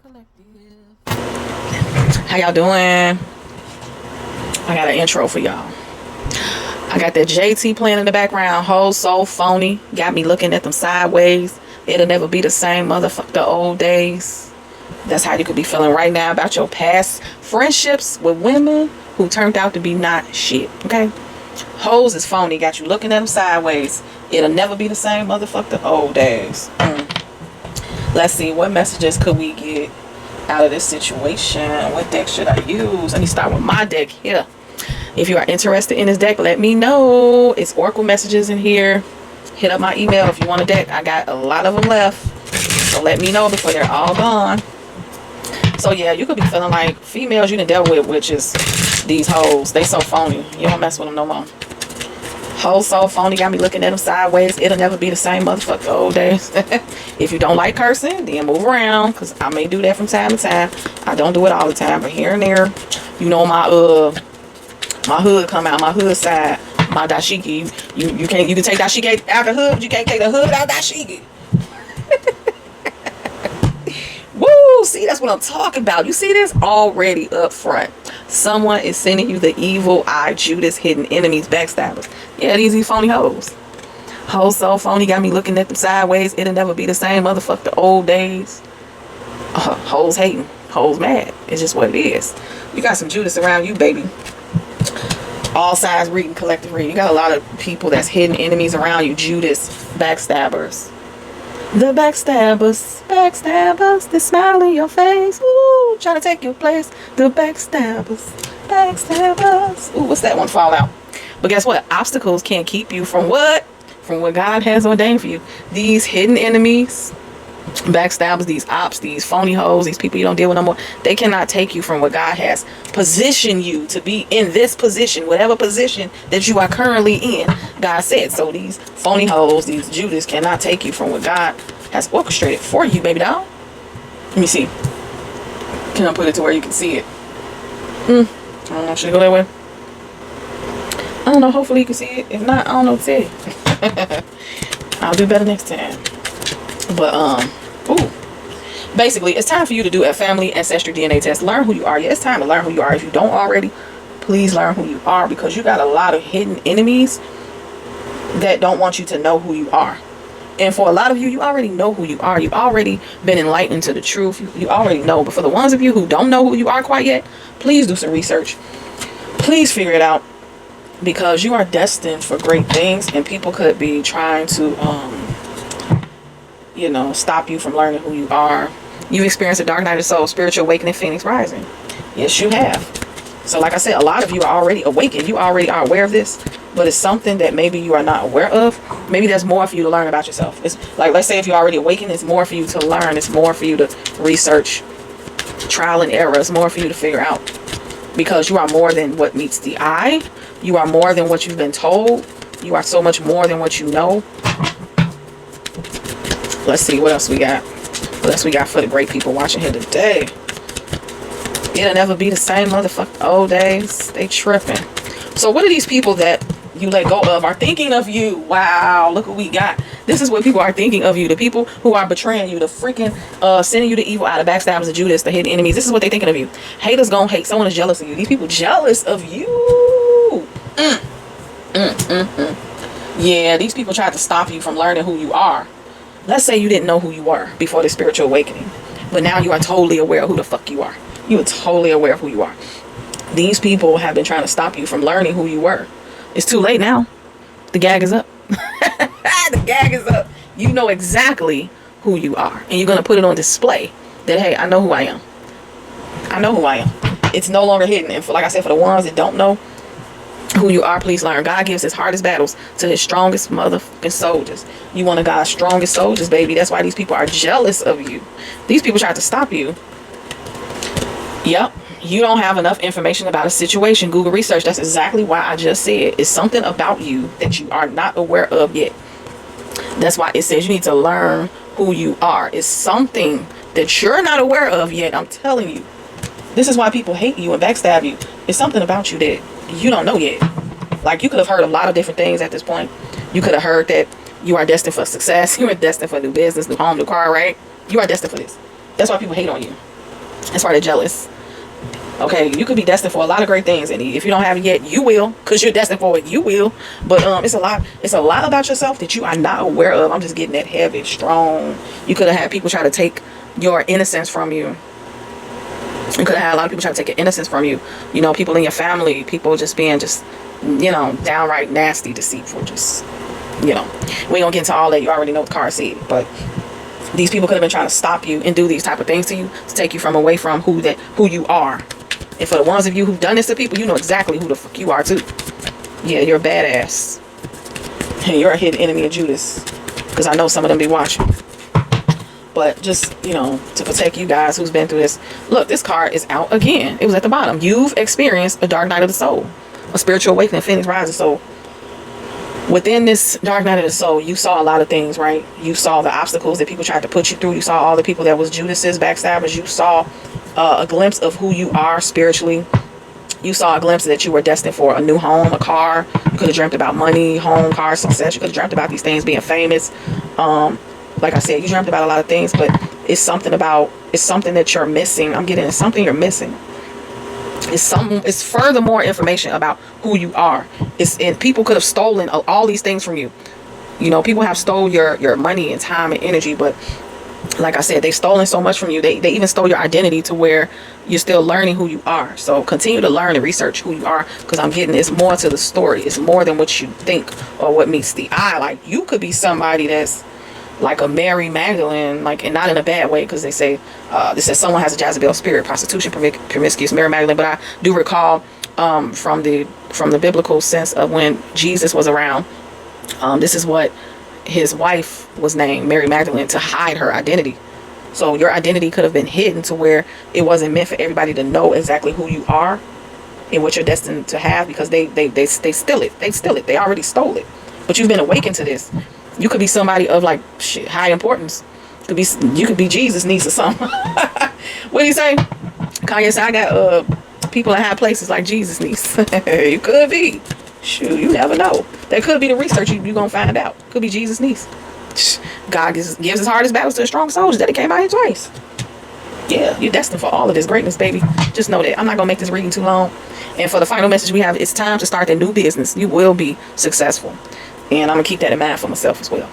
Collective. How y'all doing? I got an intro for y'all. I got that JT playing in the background. Whole so phony. Got me looking at them sideways. It'll never be the same, motherfucker. The old days. That's how you could be feeling right now about your past friendships with women who turned out to be not shit. Okay? Hoes is phony. Got you looking at them sideways. It'll never be the same, motherfucker. The old days. Let's see, what messages could we get out of this situation? What deck should I use? Let me start with my deck here. If you are interested in this deck, let me know. It's Oracle messages in here. Hit up my email if you want a deck. I got a lot of them left. So let me know before they're all gone. So yeah, you could be feeling like females you done dealt with, which is these hoes. They so phony. You don't mess with them no more. Hoes so phony, got me looking at them sideways. It'll never be the same, motherfucker. The old days. If you don't like cursing, then move around, because I may do that from time to time. I don't do it all the time, but here and there, you know, my hood come out, my hood side, my dashiki. You can take dashiki out the hood, but you can't take the hood out dashiki. Woo! See, that's what I'm talking about. You see this already up front. Someone is sending you the evil eye, Judas, hidden enemies, backstabbers. Yeah, these phony hoes. Hoes so phony, got me looking at them sideways. It'll never be the same, motherfucker. The old days. Hoes hating, hoes mad. It's just what it is. You got some Judas around you, baby. All sides reading, collective reading. You got a lot of people that's hidden enemies around you. Judas, backstabbers. The backstabbers, they smile in your face. Ooh, trying to take your place. The backstabbers. Ooh, what's that one? Fall out. But guess what? Obstacles can't keep you from what? From what God has ordained for you. These hidden enemies, backstabbers, these ops, these phony hoes, these people you don't deal with no more, they cannot take you from what God has positioned you to be in, this position, whatever position that you are currently in. God said so. These phony hoes, these Judas, cannot take you from what God has orchestrated for you, baby doll. Let me see. Can I put it to where you can see it? I don't know. Should I go that way? I don't know. Hopefully you can see it. If not, I don't know what to say. I'll do better next time. But basically, it's time for you to do a family ancestry DNA test. Learn who you are. Yeah, it's time to learn who you are. If you don't already, please learn who you are, because you got a lot of hidden enemies that don't want you to know who you are. And for a lot of you, you already know who you are. You've already been enlightened to the truth. You already know. But for the ones of you who don't know who you are quite yet, please do some research. Please figure it out, because you are destined for great things, and people could be trying to stop you from learning who you are. You've experienced a dark night of the soul, spiritual awakening, phoenix rising. Yes, you have. So like I said, a lot of you are already awakened. You already are aware of this, but it's something that maybe you are not aware of. Maybe there's more for you to learn about yourself. It's like, let's say if you're already awakened, it's more for you to learn. It's more for you to research, trial and error. It's more for you to figure out, because you are more than what meets the eye. You are more than what you've been told. You are so much more than what you know. Let's see what else we got. What else we got for the great people watching here today? It'll never be the same, motherfucker. Old days. They tripping. So what are these people that you let go of are thinking of you? Wow, look what we got. This is what people are thinking of you. The people who are betraying you, the freaking sending you the evil out of backstabbers, the Judas, the hidden enemies. This is what they're thinking of you. Haters gonna hate. Someone is jealous of you. These people jealous of you. Yeah, these people tried to stop you from learning who you are. Let's say you didn't know who you were before the spiritual awakening, but now you are totally aware of who the fuck you are. You are totally aware of who you are. These people have been trying to stop you from learning who you were. It's too late now. The gag is up. The gag is up. You know exactly who you are, and you're going to put it on display that, hey, I know who I am. I know who I am. It's no longer hidden. And like I said, for the ones that don't know who you are, please learn. God gives his hardest battles to his strongest motherfucking soldiers. You one of God's strongest soldiers, baby. That's why these people are jealous of you. These people try to stop you. Yep. You don't have enough information about a situation. Google research. That's exactly why I just said it's something about you that you are not aware of yet. That's why it says you need to learn who you are. It's something that you're not aware of yet. I'm telling you. This is why people hate you and backstab you. It's something about you that you don't know yet. Like, you could have heard a lot of different things at this point. You could have heard that you are destined for success. You are destined for new business, new home, new car, right? You are destined for this. That's why people hate on you. That's why they're jealous. Okay, you could be destined for a lot of great things, and if you don't have it yet, you will, because you're destined for it. You will. But it's a lot about yourself that you are not aware of. I'm just getting that heavy, strong. You could have had people try to take your innocence from you. You could have had a lot of people try to take your innocence from you. You know, people in your family, people just being downright nasty, deceitful. Just, we ain't gonna get into all that. You already know what the card said, but these people could have been trying to stop you and do these type of things to you to take you away from who you are. And for the ones of you who've done this to people, you know exactly who the fuck you are too. Yeah, you're a badass. And you're a hidden enemy of Judas. Because I know some of them be watching. But just, to protect you guys who's been through this. Look, this card is out again. It was at the bottom. You've experienced a dark night of the soul. A spiritual awakening, Phoenix rising. So within this dark night of the soul, you saw a lot of things, right? You saw the obstacles that people tried to put you through. You saw all the people that was Judas's backstabbers. You saw a glimpse of who you are spiritually. You saw a glimpse that you were destined for a new home, a car. You could have dreamt about money, home, car, success. You could have dreamt about these things, being famous. Like I said, you dreamt about a lot of things, but it's something that you're missing. I'm getting something you're missing. It's furthermore information about who you are. And people could have stolen all these things from you. People have stole your money and time and energy, but like I said, they've stolen so much from you. They even stole your identity to where you're still learning who you are. So continue to learn and research who you are, because I'm getting it's more to the story. It's more than what you think or what meets the eye. Like, you could be somebody that's like a Mary Magdalene, and not in a bad way, because they say this says someone has a Jezebel spirit, prostitution, promiscuous, Mary Magdalene. But I do recall from the biblical sense of when Jesus was around, this is what his wife was named, Mary Magdalene, to hide her identity. So your identity could have been hidden to where it wasn't meant for everybody to know exactly who you are and what you're destined to have, because they steal it. They steal it. They already stole it. But you've been awakened to this. You could be somebody of high importance. You could be Jesus' niece or something. What do you say? Kanye said, I got people in high places like Jesus' niece. You could be. Shoot, you never know. That could be the research you're going to find out. Could be Jesus' niece. God gives his hardest battles to the strong soldiers. That he came out here twice. Yeah, you're destined for all of this greatness, baby. Just know that. I'm not going to make this reading too long. And for the final message we have, it's time to start that new business. You will be successful. And I'm going to keep that in mind for myself as well.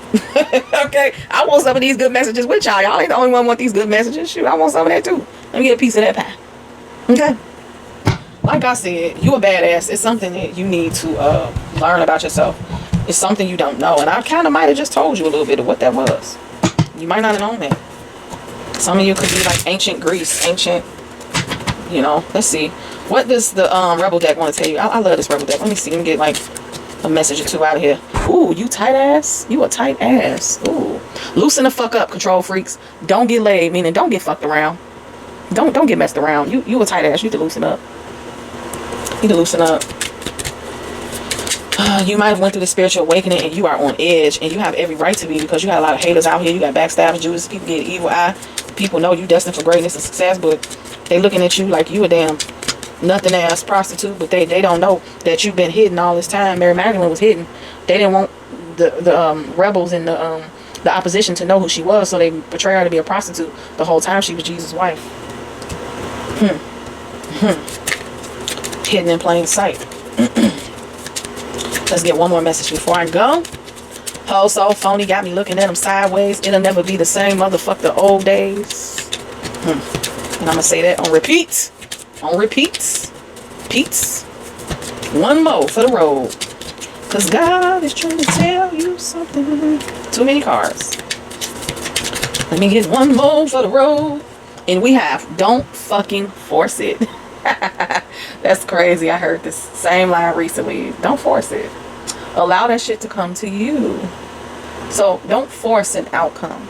Okay? I want some of these good messages with y'all. Y'all ain't the only one want these good messages. Shoot, I want some of that too. Let me get a piece of that pie. Okay? Like I said, you a badass. It's something that you need to learn about yourself. It's something you don't know. And I kind of might have just told you a little bit of what that was. You might not have known that. Some of you could be like ancient Greece, ancient, let's see. What does the Rebel deck want to tell you? I love this Rebel deck. Let me see. Let me get like a message or two out of here. Ooh, you tight ass. You a tight ass. Ooh. Loosen the fuck up, control freaks. Don't get laid, meaning don't get fucked around. Don't get messed around. You a tight ass. You need to loosen up. You need to loosen up. You might have went through the spiritual awakening and you are on edge, and you have every right to be, because you got a lot of haters out here. You got backstabbers, Judas, people get evil eye. People know you destined for greatness and success, but they looking at you like you a damn nothing ass prostitute. But they don't know that you've been hidden all this time. Mary Magdalene was hidden. They didn't want the rebels and the opposition to know who she was, so they portrayed her to be a prostitute the whole time she was Jesus' wife. Hidden in plain sight. Let's get one more message before I go. Whole soul phony got me looking at him sideways. It'll never be the same, motherfuck the old days. And I'm gonna say that on repeat. On repeats. Peats. One more for the road. Cause God is trying to tell you something. Too many cards. Let me get one more for the road. And we have don't fucking force it. That's crazy. I heard this same line recently. Don't force it. Allow that shit to come to you. So don't force an outcome.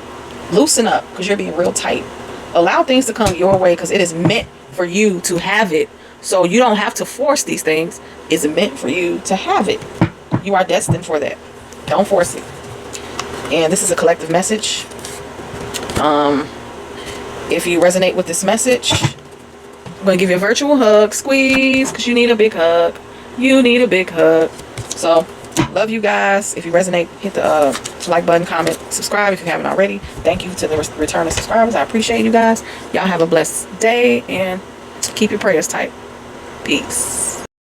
Loosen up, because you're being real tight. Allow things to come your way, because it is meant for you to have it. So you don't have to force these things. It's meant for you to have it. You are destined for that. Don't force it. And this is a collective message. If you resonate with this message, I'm going to give you a virtual hug. Squeeze, because you need a big hug. You need a big hug. So Love you guys. If you resonate, hit the like button, comment, subscribe if you haven't already. Thank you to the returning subscribers. I appreciate you guys. Y'all have a blessed day and keep your prayers tight. Peace.